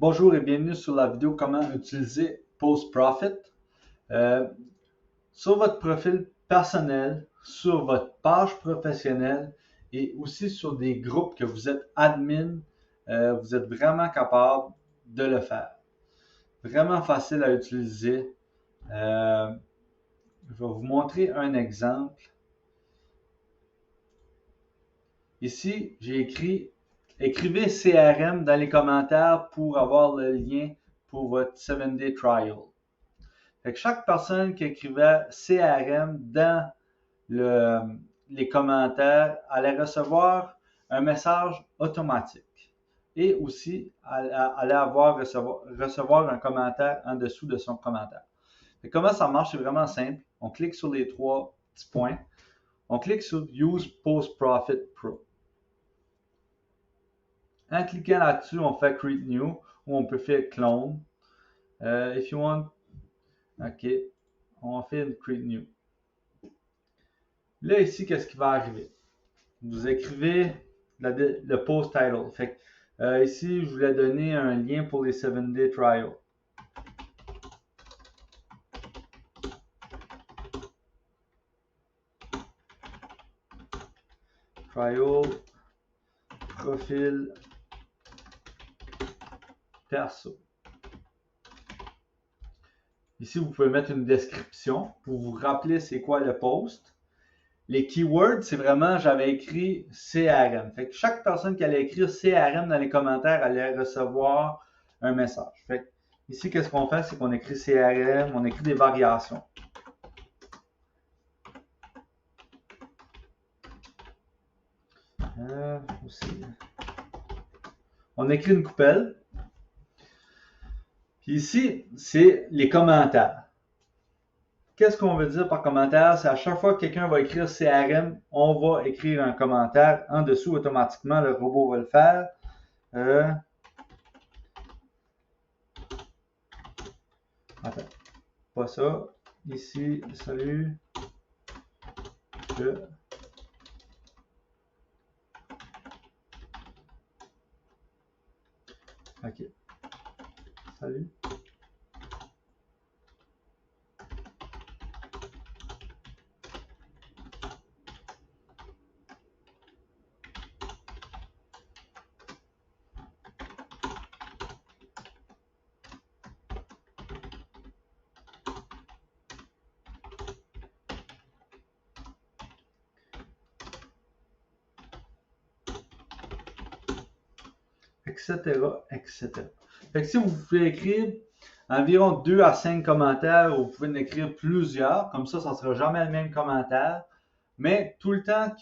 Bonjour et bienvenue sur la vidéo comment utiliser Post Profit. Sur votre profil personnel, sur votre page professionnelle et aussi sur des groupes que vous êtes admin, vous êtes vraiment capable de le faire. Vraiment facile à utiliser. Je vais vous montrer un exemple. Ici, j'ai écrit « Écrivez CRM dans les commentaires pour avoir le lien pour votre 7-day trial ». Fait que chaque personne qui écrivait CRM dans les commentaires allait recevoir un message automatique et aussi allait recevoir un commentaire en dessous de son commentaire. Fait que comment ça marche? C'est vraiment simple. On clique sur les trois petits points. On clique sur Use Post Profit Pro. En cliquant là-dessus, on fait Create New ou on peut faire Clone. If you want, OK, on fait une Create New. Là, ici, qu'est-ce qui va arriver? Vous écrivez le post title. Fait que, ici, je voulais donner un lien pour les 7-day trial. Trial, profil, perso. Ici, vous pouvez mettre une description pour vous rappeler c'est quoi le post. Les keywords, c'est vraiment, j'avais écrit CRM. Fait que chaque personne qui allait écrire CRM dans les commentaires allait recevoir un message. Fait que ici, qu'est-ce qu'on fait? C'est qu'on écrit CRM, on écrit des variations. Aussi. On écrit une coupelle. Puis ici, c'est les commentaires. Qu'est-ce qu'on veut dire par commentaire? C'est à chaque fois que quelqu'un va écrire CRM, on va écrire un commentaire en dessous automatiquement. Le robot va le faire. Attends, pas ça. Ici, salut. OK. Salut. Etc. Fait que si vous pouvez écrire environ 2 à 5 commentaires, vous pouvez en écrire plusieurs, comme ça ne sera jamais le même commentaire, mais tout le temps,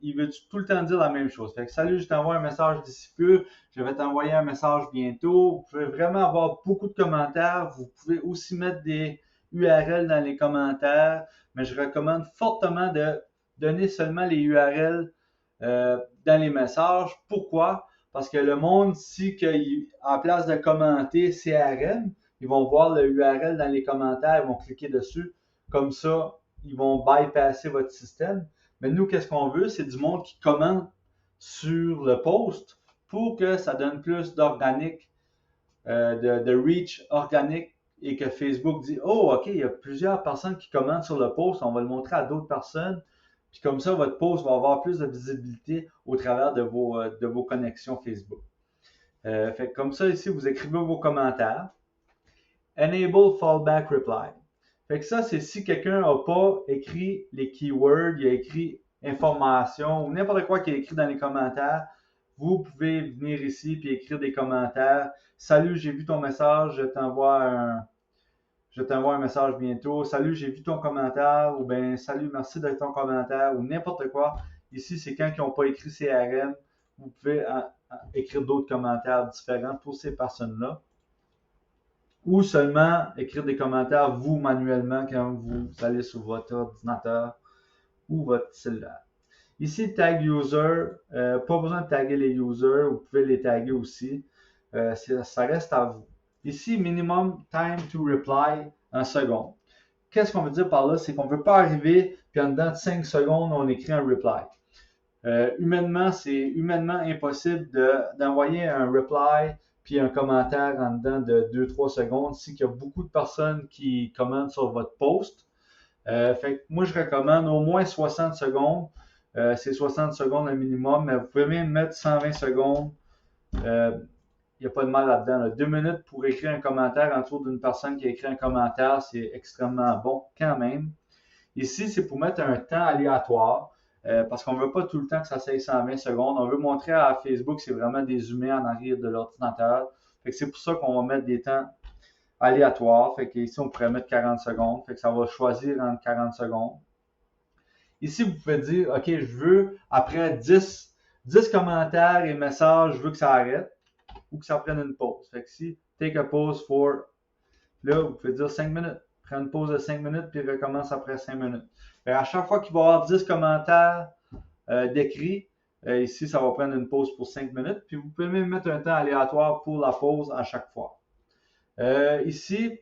il veut tout le temps dire la même chose. Fait que salut, je t'envoie un message d'ici peu, je vais t'envoyer un message bientôt. Vous pouvez vraiment avoir beaucoup de commentaires, vous pouvez aussi mettre des URL dans les commentaires, mais je recommande fortement de donner seulement les URL dans les messages. Pourquoi? Parce que le monde, si en place de commenter CRM, ils vont voir le URL dans les commentaires, ils vont cliquer dessus. Comme ça, ils vont bypasser votre système. Mais nous, qu'est-ce qu'on veut? C'est du monde qui commente sur le post pour que ça donne plus d'organique, de reach organique et que Facebook dit « Oh, OK, il y a plusieurs personnes qui commentent sur le post, on va le montrer à d'autres personnes. » Puis comme ça, votre post va avoir plus de visibilité au travers de vos connexions Facebook. Fait que comme ça, ici, vous écrivez vos commentaires. Enable Fallback Reply. Fait que ça, c'est si quelqu'un n'a pas écrit les keywords, il a écrit information ou n'importe quoi qu'il a écrit dans les commentaires, vous pouvez venir ici et écrire des commentaires. Salut, j'ai vu ton message, je t'envoie un message bientôt. Salut, j'ai vu ton commentaire. Ou bien, salut, merci de ton commentaire. Ou n'importe quoi. Ici, c'est quand ils n'ont pas écrit CRM. Vous pouvez écrire d'autres commentaires différents pour ces personnes-là. Ou seulement écrire des commentaires, vous, manuellement, quand vous allez sur votre ordinateur ou votre cellulaire. Ici, tag user. Pas besoin de taguer les users. Vous pouvez les taguer aussi. Ça reste à vous. Ici, minimum time to reply en secondes. Qu'est-ce qu'on veut dire par là? C'est qu'on ne veut pas arriver, puis en dedans de 5 secondes, on écrit un reply. Humainement, c'est humainement impossible d'envoyer un reply, puis un commentaire en dedans de 2-3 secondes si il y a beaucoup de personnes qui commentent sur votre post. Fait que moi, je recommande au moins 60 secondes. C'est 60 secondes le minimum, mais vous pouvez même mettre 120 secondes. Il n'y a pas de mal là-dedans. Là. 2 minutes pour écrire un commentaire autour d'une personne qui a écrit un commentaire, c'est extrêmement bon quand même. Ici, c'est pour mettre un temps aléatoire parce qu'on ne veut pas tout le temps que ça s'aille 120 secondes. On veut montrer à Facebook que c'est vraiment des humains en arrière de l'ordinateur. Fait que c'est pour ça qu'on va mettre des temps aléatoires. Fait que ici, on pourrait mettre 40 secondes. Fait que ça va choisir entre 40 secondes. Ici, vous pouvez dire, OK, je veux, après 10 commentaires et messages, je veux que ça arrête ou que ça prenne une pause. Fait que si, take a pause for, là, vous pouvez dire 5 minutes. Prends une pause de 5 minutes, puis recommence après 5 minutes. Fait à chaque fois qu'il va y avoir 10 commentaires d'écrits, ici, ça va prendre une pause pour 5 minutes. Puis vous pouvez même mettre un temps aléatoire pour la pause à chaque fois. Ici,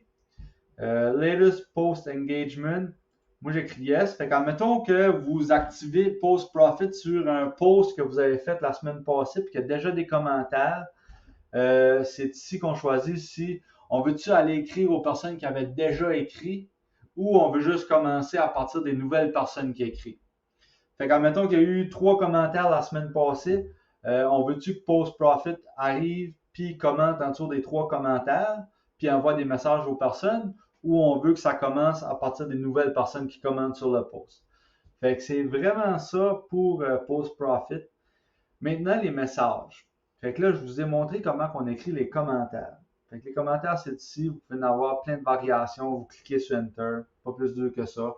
latest post engagement. Moi, j'écris yes. Fait qu'admettons que vous activez Post Profit sur un post que vous avez fait la semaine passée puis qu'il y a déjà des commentaires. C'est ici qu'on choisit si on veut-tu aller écrire aux personnes qui avaient déjà écrit ou on veut juste commencer à partir des nouvelles personnes qui écrivent. Fait qu'admettons qu'il y a eu 3 commentaires la semaine passée. On veut-tu que Post Profit arrive puis commente en dessous des 3 commentaires puis envoie des messages aux personnes ou on veut que ça commence à partir des nouvelles personnes qui commentent sur le post. Fait que c'est vraiment ça pour Post Profit. Maintenant, les messages. Fait que là, je vous ai montré comment on écrit les commentaires. Fait que les commentaires, c'est ici. Vous pouvez en avoir plein de variations. Vous cliquez sur Enter. Pas plus dur que ça.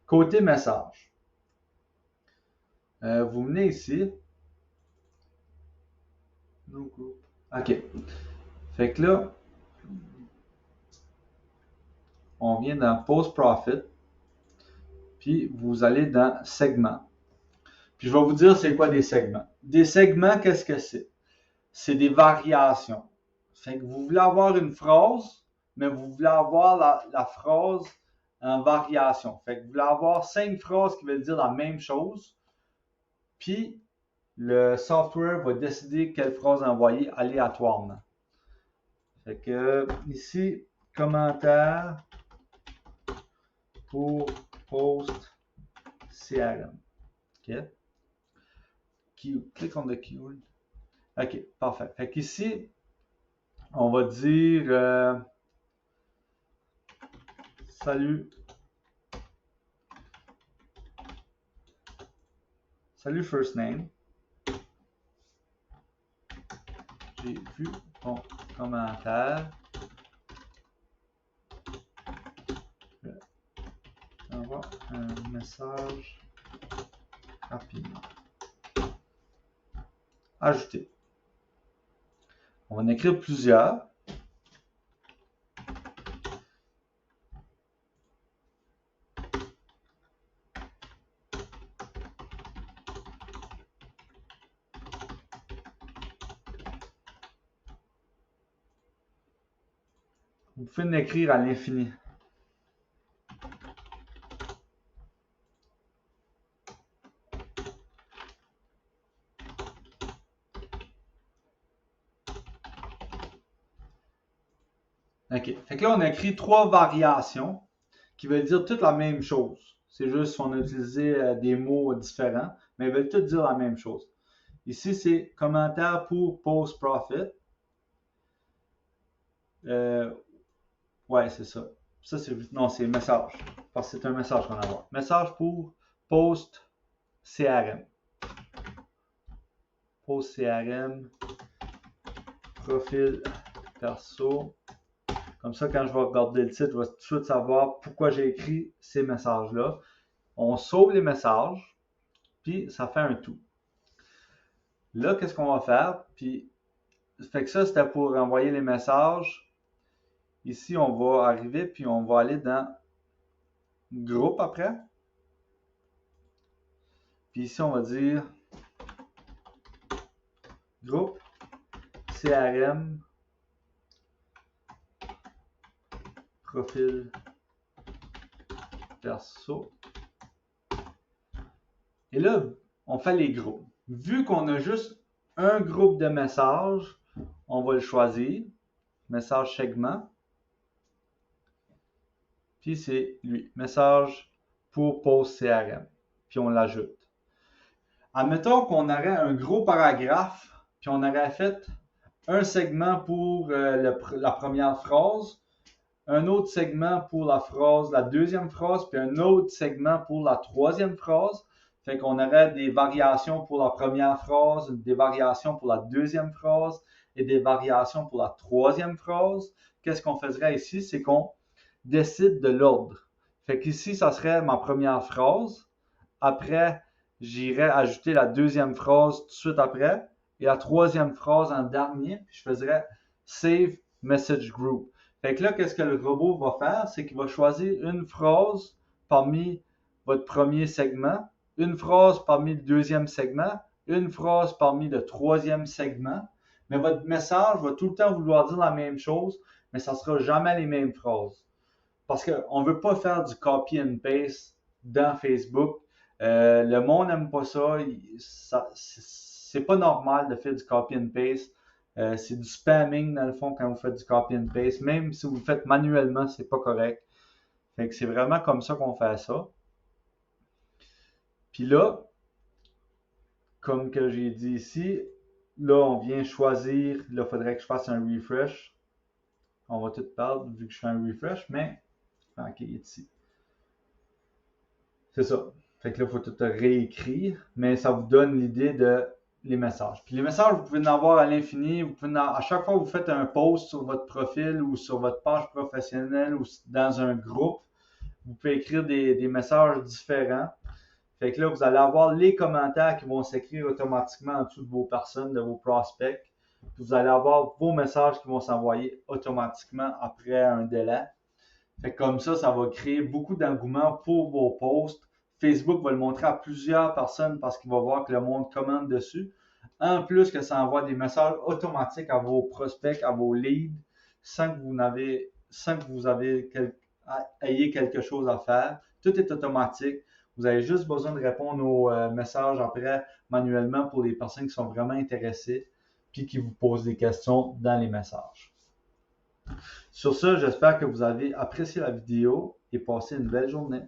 Côté message. Vous venez ici. OK. Fait que là, on vient dans Post Profit. Puis vous allez dans Segments. Puis je vais vous dire c'est quoi des segments. Des segments, qu'est-ce que c'est? C'est des variations. Fait que vous voulez avoir une phrase, mais vous voulez avoir la phrase en variation. Fait que vous voulez avoir 5 phrases qui veulent dire la même chose. Puis le software va décider quelle phrase envoyer aléatoirement. Fait que ici, commentaire pour post CRM. OK? Click on the keyword. OK, parfait. Fait qu'ici, on va dire salut. Salut first name. J'ai vu ton commentaire. J'envoie un message rapidement. Ajouter. On va en écrire plusieurs. Vous pouvez en écrire à l'infini. OK. Fait que là, on a écrit 3 variations qui veulent dire toutes la même chose. C'est juste qu'on a utilisé des mots différents, mais ils veulent toutes dire la même chose. Ici, c'est commentaire pour Post Profit. Ouais, c'est ça. Ça, non, c'est message. Parce que c'est un message qu'on envoie. Message pour Post CRM. Post CRM. Profil perso. Comme ça, quand je vais regarder le titre, je vais tout de suite savoir pourquoi j'ai écrit ces messages-là. On sauve les messages, puis ça fait un tout. Là, qu'est-ce qu'on va faire? Puis, fait que ça, c'était pour envoyer les messages. Ici, on va arriver, puis on va aller dans Groupe après. Puis ici, on va dire Groupe CRM Profil perso. Et là, on fait les groupes. Vu qu'on a juste un groupe de messages, on va le choisir. Message segment. Puis c'est lui. Message pour post CRM. Puis on l'ajoute. Admettons qu'on aurait un gros paragraphe, puis on aurait fait un segment pour la première phrase, un autre segment pour la deuxième phrase, puis un autre segment pour la troisième phrase. Fait qu'on aurait des variations pour la première phrase, des variations pour la deuxième phrase et des variations pour la troisième phrase. Qu'est-ce qu'on ferait ici? C'est qu'on décide de l'ordre. Fait qu'ici, ça serait ma première phrase. Après, j'irais ajouter la deuxième phrase tout de suite après et la troisième phrase en dernier. Puis je ferais Save Message Group. Fait que là, qu'est-ce que le robot va faire? C'est qu'il va choisir une phrase parmi votre premier segment, une phrase parmi le deuxième segment, une phrase parmi le troisième segment. Mais votre message va tout le temps vouloir dire la même chose, mais ça ne sera jamais les mêmes phrases. Parce qu'on ne veut pas faire du copy and paste dans Facebook. Le monde n'aime pas ça. C'est pas normal de faire du copy and paste. C'est du spamming dans le fond quand vous faites du copy and paste. Même si vous le faites manuellement, c'est pas correct. Fait que c'est vraiment comme ça qu'on fait ça. Puis là, comme que j'ai dit ici, là on vient choisir. Là, il faudrait que je fasse un refresh. On va tout perdre vu que je fais un refresh, mais ok, ici. C'est ça. Fait que là, il faut tout réécrire, mais ça vous donne l'idée de les messages. Puis les messages, vous pouvez en avoir à l'infini. À chaque fois que vous faites un post sur votre profil ou sur votre page professionnelle ou dans un groupe, vous pouvez écrire des messages différents. Fait que là, vous allez avoir les commentaires qui vont s'écrire automatiquement en dessous de vos personnes, de vos prospects. Puis vous allez avoir vos messages qui vont s'envoyer automatiquement après un délai. Fait que comme ça va créer beaucoup d'engouement pour vos posts. Facebook va le montrer à plusieurs personnes parce qu'il va voir que le monde commente dessus. En plus que ça envoie des messages automatiques à vos prospects, à vos leads, sans que vous ayez quelque chose à faire. Tout est automatique. Vous avez juste besoin de répondre aux messages après manuellement pour les personnes qui sont vraiment intéressées puis qui vous posent des questions dans les messages. Sur ce, j'espère que vous avez apprécié la vidéo et passé une belle journée.